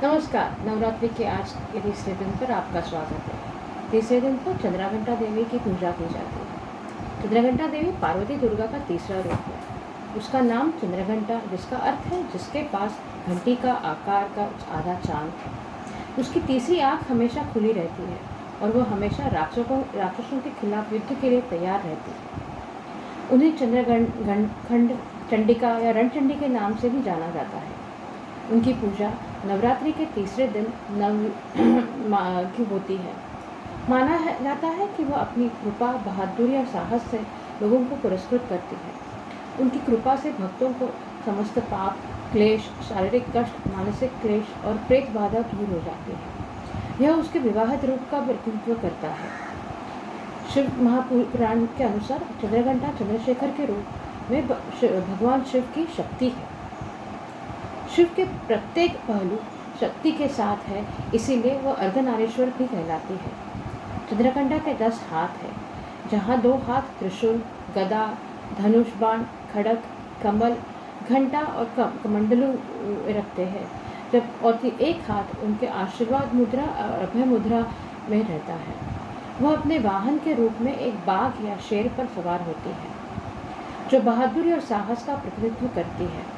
नमस्कार। नवरात्रि के आज के तीसरे दिन पर आपका स्वागत है। तीसरे दिन पर चंद्रघंटा देवी की पूजा की जाती है। चंद्रघंटा देवी पार्वती दुर्गा का तीसरा रूप है। उसका नाम चंद्रघंटा, जिसका अर्थ है जिसके पास घंटी का आकार का आधा चांद है। उसकी तीसरी आंख हमेशा खुली रहती है और वह हमेशा राक्षसों के खिलाफ युद्ध के लिए तैयार रहती है। उन्हें चंद्रखंड चंडिका या रणचंडी के नाम से भी जाना जाता है। उनकी पूजा नवरात्रि के तीसरे दिन की होती है। माना जाता है कि वह अपनी कृपा, बहादुरी और साहस से लोगों को पुरस्कृत करती है। उनकी कृपा से भक्तों को समस्त पाप, क्लेश, शारीरिक कष्ट, मानसिक क्लेश और प्रेत बाधा दूर हो जाती है। यह उसके विवाहित रूप का प्रतिनिधित्व करता है। शिव महापुराण के अनुसार चंद्रघंटा चंद्रशेखर के रूप में भगवान शिव की शक्ति है। शिव के प्रत्येक पहलू शक्ति के साथ है, इसीलिए वह अर्धनारीश्वर भी कहलाती है। चंद्रघंटा के 10 हाथ हैं, जहाँ 2 हाथ त्रिशूल, गदा, धनुष बाण, खड़ग, कमल, घंटा और कमंडलू रखते हैं, जब एक हाथ उनके आशीर्वाद मुद्रा और अभय मुद्रा में रहता है। वह अपने वाहन के रूप में एक बाघ या शेर पर सवार होती है, जो बहादुरी और साहस का प्रतिनिधित्व करती है।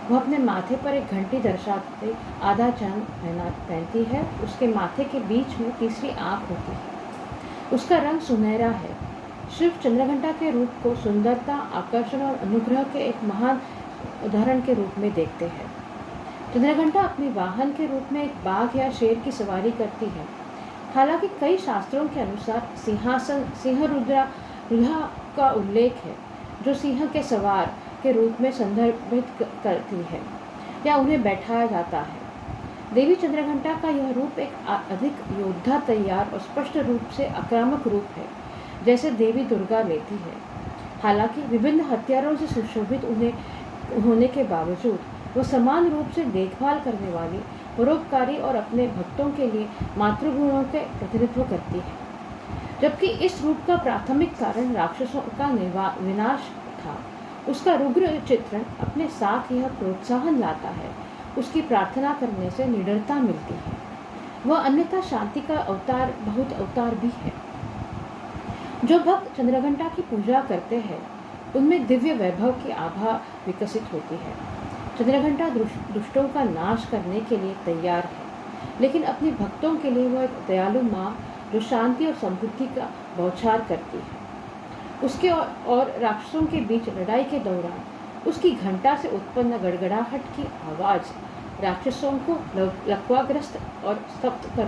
वह अपने माथे पर एक घंटी दर्शाते आधा चांद पहनती है। उसके माथे के बीच में तीसरी आंख होती है। उसका रंग सुनहरा है। शिव चंद्रघंटा के रूप को सुंदरता, आकर्षण और अनुग्रह के एक महान उदाहरण के रूप में देखते हैं। चंद्रघंटा अपने वाहन के रूप में एक बाघ या शेर की सवारी करती है। हालांकि कई शास्त्रों के अनुसार सिंह रुद्रा का उल्लेख है, जो सिंह के सवार के रूप में संदर्भित करती है या उन्हें बैठाया जाता है। देवी चंद्रघंटा का यह रूप एक अधिक योद्धा, तैयार और स्पष्ट रूप से आक्रामक रूप है, जैसे देवी दुर्गा लेती है। हालांकि विभिन्न हथियारों से सुशोभित होने के बावजूद वह समान रूप से देखभाल करने वाली, परोपकारी और अपने भक्तों के लिए मातृगुणों के प्रतिनिधित्व करती है। जबकि इस रूप का प्राथमिक कारण राक्षसों का विनाश था, उसका रुग्र चित्रण अपने साथ यह प्रोत्साहन लाता है। उसकी प्रार्थना करने से निडरता मिलती है। वह अन्यथा शांति का बहुत अवतार भी है। जो भक्त चंद्रघंटा की पूजा करते हैं, उनमें दिव्य वैभव की आभा विकसित होती है। चंद्रघंटा दुष्टों का नाश करने के लिए तैयार है, लेकिन अपने भक्तों के लिए वह एक दयालु माँ, जो शांति और समृद्धि का बौछार करती है। उसके और राक्षसों के बीच लड़ाई के दौरान उसकी घंटा से उत्पन्न गड़गड़ाहट की आवाज़ राक्षसों को लकवाग्रस्त और स्तब्ध कर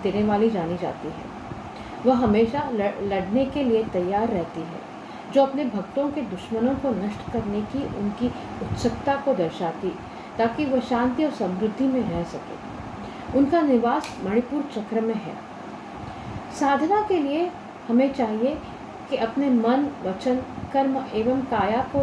देने वाली जानी जाती है। वह हमेशा लड़ने के लिए तैयार रहती है, जो अपने भक्तों के दुश्मनों को नष्ट करने की उनकी उत्सुकता को दर्शाती, ताकि वह शांति और समृद्धि में रह सके। उनका निवास मणिपुर चक्र में है। साधना के लिए हमें चाहिए कि अपने मन, वचन, कर्म एवं काया को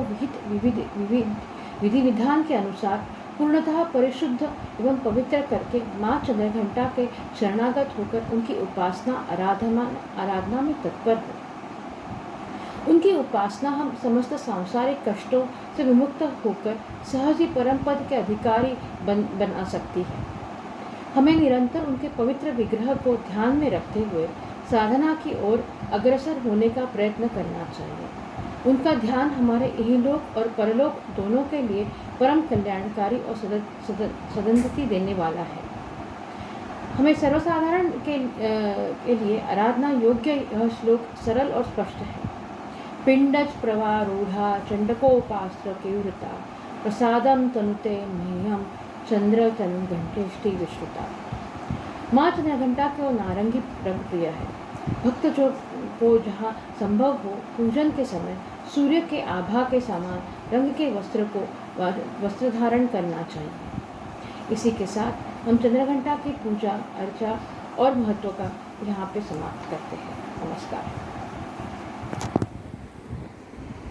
विधि विधान के अनुसार पूर्णतः परिशुद्ध एवं पवित्र करके माँ चंद्रघंटा के शरणागत होकर उनकी उपासना आराधना में तत्पर हो। उनकी उपासना हम समस्त सांसारिक कष्टों से विमुक्त होकर सहज ही परम पद के अधिकारी बना सकती है। हमें निरंतर उनके पवित्र विग्रह को ध्यान में रखते हुए साधना की ओर अग्रसर होने का प्रयत्न करना चाहिए। उनका ध्यान हमारे इहलोक और परलोक दोनों के लिए परम कल्याणकारी और सदंधति देने वाला है। हमें सर्वसाधारण के लिए आराधना योग्य यह श्लोक सरल और स्पष्ट है। पिंडज प्रवारूढ़ा चंडकोपास्त्र केवृता प्रसादम तनुते मह्यम चंद्र घंटेष्टि विश्रुता। माँ चंद्रघंटा को नारंगी रंग प्रिय है। भक्त को जहाँ संभव हो पूजन के समय सूर्य के आभा के समान रंग के वस्त्र धारण करना चाहिए। इसी के साथ हम चंद्रघंटा की पूजा अर्चा और महत्व का यहाँ पे समाप्त करते हैं। नमस्कार।